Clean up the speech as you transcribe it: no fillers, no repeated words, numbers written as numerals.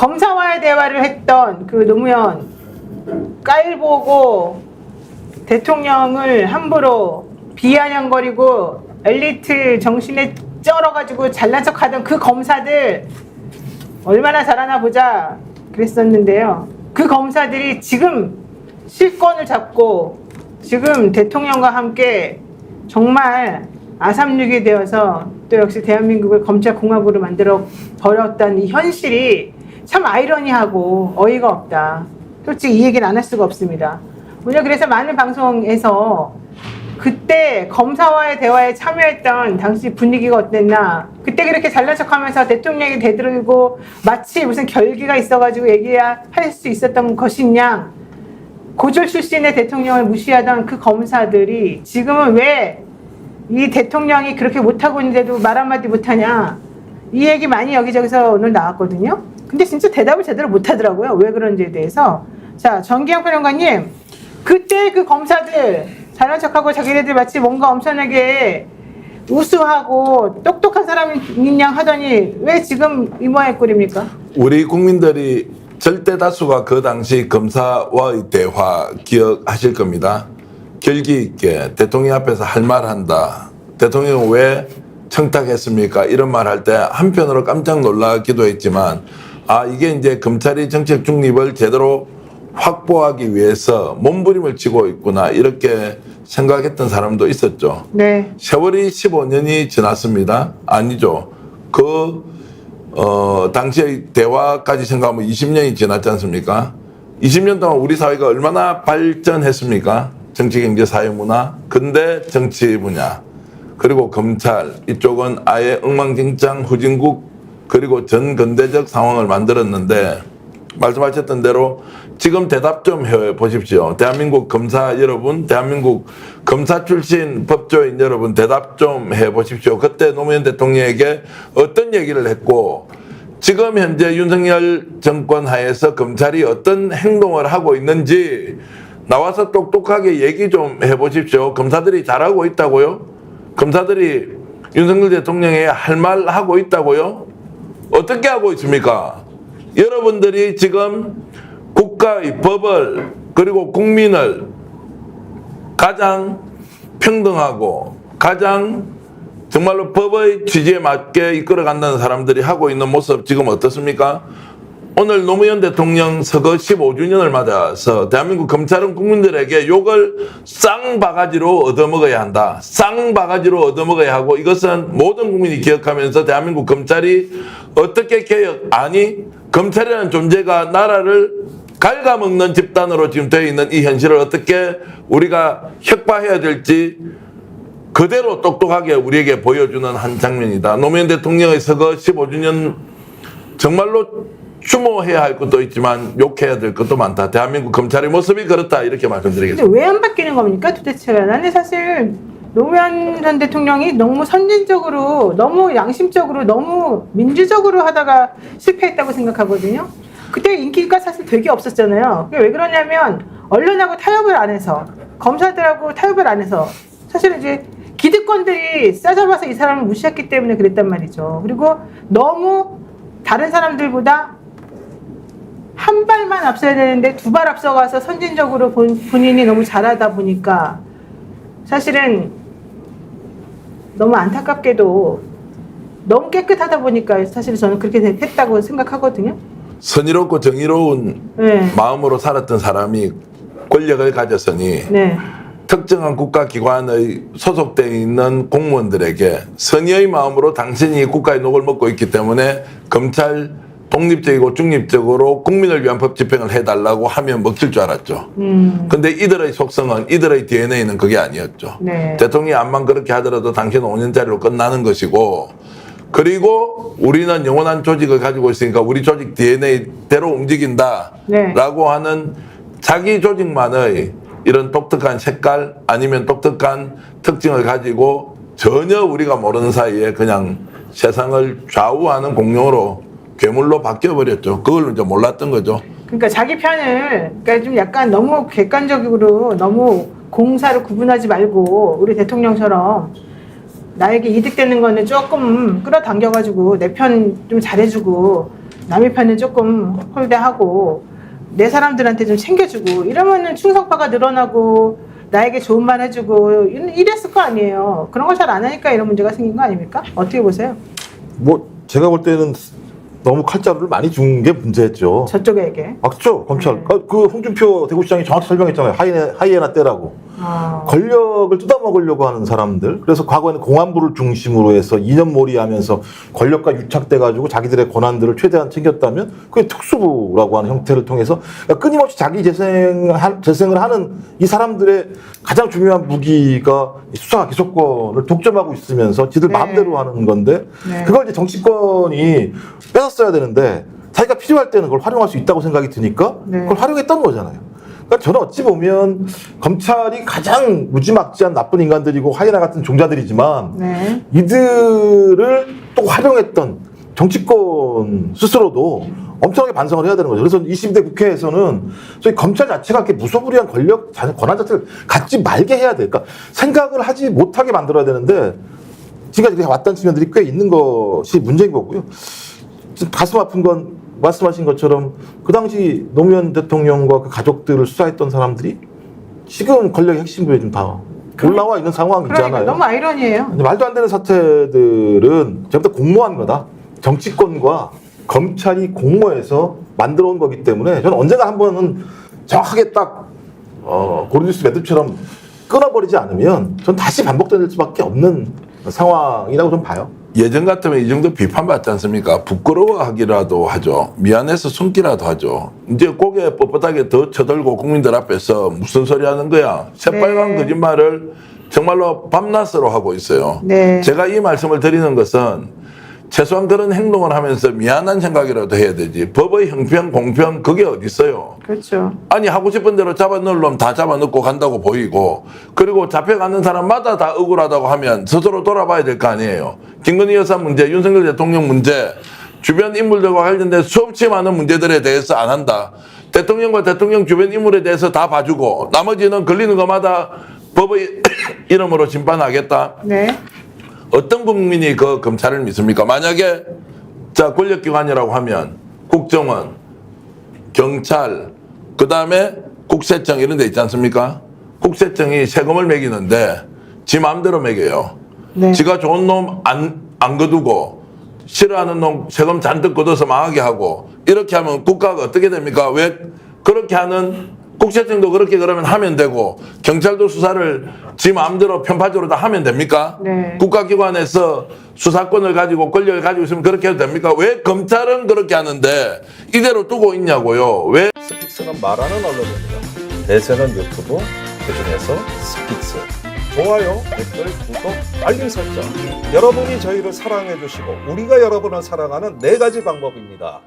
검사와의 대화를 했던 그 노무현 깔보고 대통령을 함부로 비아냥거리고 엘리트 정신에 쩔어가지고 잘난 척하던 그 검사들 얼마나 잘하나 보자 그랬었는데요. 그 검사들이 지금 실권을 잡고 지금 대통령과 함께 정말 아삼육이 되어서 또 역시 대한민국을 검찰공화국으로 만들어 버렸다는 이 현실이 참 아이러니하고 어이가 없다. 솔직히 이 얘기는 안 할 수가 없습니다. 오늘 그래서 많은 방송에서 그때 검사와의 대화에 참여했던 당시 분위기가 어땠나, 그때 그렇게 잘난 척하면서 대통령이 대들고 마치 무슨 결기가 있어가지고 얘기할 수 있었던 것이냐, 고졸 출신의 대통령을 무시하던 그 검사들이 지금은 왜 이 대통령이 그렇게 못하고 있는데도 말 한마디 못하냐, 이 얘기 많이 여기저기서 오늘 나왔거든요. 근데 진짜 대답을 제대로 못하더라고요. 왜 그런지에 대해서. 자, 전기영 평론가님, 그때 그 검사들 잘난 척하고 자기네들 마치 뭔가 엄청나게 우수하고 똑똑한 사람인 양 하더니 왜 지금 이 모양의 꼴입니까? 우리 국민들이 절대 다수가 그 당시 검사와의 대화 기억하실 겁니다. 결기 있게 대통령 앞에서 할 말 한다. 대통령은 왜 청탁했습니까? 이런 말 할 때 한편으로 깜짝 놀라기도 했지만, 아, 이게 이제 검찰이 정책 중립을 제대로 확보하기 위해서 몸부림을 치고 있구나, 이렇게 생각했던 사람도 있었죠. 네. 세월이 15년이 지났습니다. 아니죠. 당시의 대화까지 생각하면 20년이 지났지 않습니까? 20년 동안 우리 사회가 얼마나 발전했습니까? 정치, 경제, 사회, 문화, 근대, 정치 분야, 그리고 검찰, 이쪽은 아예 엉망진창 후진국, 그리고 전근대적 상황을 만들었는데, 말씀하셨던 대로 지금 대답 좀 해보십시오. 대한민국 검사 여러분, 대한민국 검사 출신 법조인 여러분, 대답 좀 해보십시오. 그때 노무현 대통령에게 어떤 얘기를 했고, 지금 현재 윤석열 정권 하에서 검찰이 어떤 행동을 하고 있는지 나와서 똑똑하게 얘기 좀 해보십시오. 검사들이 잘하고 있다고요? 검사들이 윤석열 대통령에 할 말 하고 있다고요? 어떻게 하고 있습니까? 여러분들이 지금 국가의 법을, 그리고 국민을 가장 평등하고 가장 정말로 법의 취지에 맞게 이끌어간다는 사람들이 하고 있는 모습 지금 어떻습니까? 오늘 노무현 대통령 서거 15주년을 맞아서 대한민국 검찰은 국민들에게 욕을 쌍바가지로 얻어먹어야 한다. 쌍바가지로 얻어먹어야 하고, 이것은 모든 국민이 기억하면서 대한민국 검찰이 어떻게 개혁, 아니 검찰이라는 존재가 나라를 갉아먹는 집단으로 지금 되어 있는 이 현실을 어떻게 우리가 혁파해야 될지 그대로 똑똑하게 우리에게 보여주는 한 장면이다. 노무현 대통령의 서거 15주년 정말로 추모해야 할 것도 있지만 욕해야 될 것도 많다. 대한민국 검찰의 모습이 그렇다, 이렇게 말씀드리겠습니다. 근데 왜 안 바뀌는 겁니까 도대체가? 나는 사실 노무현 전 대통령이 너무 선진적으로, 너무 양심적으로, 너무 민주적으로 하다가 실패했다고 생각하거든요. 그때 인기가 사실 되게 없었잖아요. 그게 왜 그러냐면 언론하고 타협을 안 해서, 검사들하고 타협을 안 해서, 사실 이제 기득권들이 싸잡아서 이 사람을 무시했기 때문에 그랬단 말이죠. 그리고 너무 다른 사람들보다 한 발만 앞서야 되는데 두 발 앞서가서 선진적으로 본인이 너무 잘하다 보니까 사실은 너무 안타깝게도 너무 깨끗하다 보니까 사실 저는 그렇게 했다고 생각하거든요. 선의롭고 정의로운 네. 마음으로 살았던 사람이 권력을 가졌으니 네. 특정한 국가기관의 소속되어 있는 공무원들에게 선의의 마음으로 당신이 국가의 녹을 먹고 있기 때문에 검찰 독립적이고 중립적으로 국민을 위한 법 집행을 해달라고 하면 먹힐 줄 알았죠. 근데 이들의 속성은, 이들의 DNA는 그게 아니었죠. 네. 대통령이 암만 그렇게 하더라도 당신은 5년짜리로 끝나는 것이고, 그리고 우리는 영원한 조직을 가지고 있으니까 우리 조직 DNA대로 움직인다 라고 하는 자기 조직만의 이런 독특한 색깔 아니면 독특한 특징을 가지고 전혀 우리가 모르는 사이에 그냥 세상을 좌우하는 공룡으로, 괴물로 바뀌어버렸죠. 그걸 이제 몰랐던 거죠. 그러니까 자기 편을, 그러니까 좀 약간 너무 객관적으로 너무 공사를 구분하지 말고 우리 대통령처럼 나에게 이득되는 거는 조금 끌어당겨가지고 내 편 좀 잘해주고 남의 편은 조금 홀대하고 내 사람들한테 좀 챙겨주고 이러면은 충성파가 늘어나고 나에게 좋은 말 해주고 이랬을 거 아니에요. 그런 걸 잘 안 하니까 이런 문제가 생긴 거 아닙니까? 어떻게 보세요? 뭐 제가 볼 때는 너무 칼자루를 많이 준 게 문제였죠. 저쪽에게. 아, 그렇죠. 검찰. 그 홍준표 대구시장이 정확히 설명했잖아요. 하이에나 때라고. 권력을 뜯어먹으려고 하는 사람들. 그래서 과거에는 공안부를 중심으로 해서 2년 몰이하면서 권력과 유착돼가지고 자기들의 권한들을 최대한 챙겼다면 그게 특수부라고 하는 형태를 통해서 그러니까 끊임없이 자기 재생을 하는 이 사람들의 가장 중요한 무기가 수사 기소권을 독점하고 있으면서 지들 네. 마음대로 하는 건데 네. 그걸 이제 정치권이 뺏었어야 되는데 자기가 필요할 때는 그걸 활용할 수 있다고 생각이 드니까 네. 그걸 활용했던 거잖아요. 그러니까 저는 어찌 보면 검찰이 가장 무지막지한 나쁜 인간들이고 하이에나 같은 종자들이지만 네. 이들을 또 활용했던 정치권 스스로도 엄청나게 반성을 해야 되는 거죠. 그래서 20대 국회에서는 저희 검찰 자체가 그렇게 무소불위한 권한 자체를 갖지 말게 해야 돼. 그러니까 생각을 하지 못하게 만들어야 되는데 지금까지 왔던 측면들이 꽤 있는 것이 문제인 거고요. 가슴 아픈 건 말씀하신 것처럼 그 당시 노무현 대통령과 그 가족들을 수사했던 사람들이 지금 권력의 핵심부에 좀 다 올라와 있는 상황이잖아요. 그러니까 너무 아이러니해요. 근데 말도 안 되는 사태들은 전부 다 공모한 거다. 정치권과 검찰이 공모해서 만들어 온 거기 때문에 저는 언젠가 한 번은 정확하게 딱 고르디우스 매듭처럼 끊어버리지 않으면 전 다시 반복될 수밖에 없는 상황이라고 좀 봐요. 예전 같으면 이 정도 비판받지 않습니까? 부끄러워하기라도 하죠. 미안해서 숨기라도 하죠. 이제 고개 뻣뻣하게 더 쳐들고 국민들 앞에서 무슨 소리 하는 거야. 새빨간 네. 거짓말을 정말로 밤낮으로 하고 있어요. 네. 제가 이 말씀을 드리는 것은 최소한 그런 행동을 하면서 미안한 생각이라도 해야 되지. 법의 형평, 공평 그게 어디 있어요. 그렇죠. 아니 하고 싶은 대로 잡아넣을 놈 다 잡아넣고 간다고 보이고 그리고 잡혀가는 사람마다 다 억울하다고 하면 스스로 돌아봐야 될 거 아니에요. 김건희 여사 문제, 윤석열 대통령 문제, 주변 인물들과 관련된 수없이 많은 문제들에 대해서 안 한다. 대통령과 대통령 주변 인물에 대해서 다 봐주고 나머지는 걸리는 것마다 법의 이름으로 심판하겠다. 네. 어떤 국민이 그 검찰을 믿습니까? 만약에 자 권력기관이라고 하면 국정원, 경찰, 그 다음에 국세청 이런 데 있지 않습니까? 국세청이 세금을 매기는데 지 마음대로 매겨요. 네. 지가 좋은 놈 안 거두고 싫어하는 놈 세금 잔뜩 걷어서 망하게 하고 이렇게 하면 국가가 어떻게 됩니까? 왜 그렇게 하는 국세청도 그렇게 그러면 하면 되고 경찰도 수사를 지 마음대로 편파적으로 다 하면 됩니까? 네. 국가기관에서 수사권을 가지고 권력을 가지고 있으면 그렇게 해도 됩니까? 왜 검찰은 그렇게 하는데 이대로 두고 있냐고요. 왜? 스픽스는 말하는 언론입니다. 대세는 유튜브, 그중에서 스픽스. 좋아요, 댓글, 구독, 알림 설정. 여러분이 저희를 사랑해 주시고 우리가 여러분을 사랑하는 4가지 방법입니다.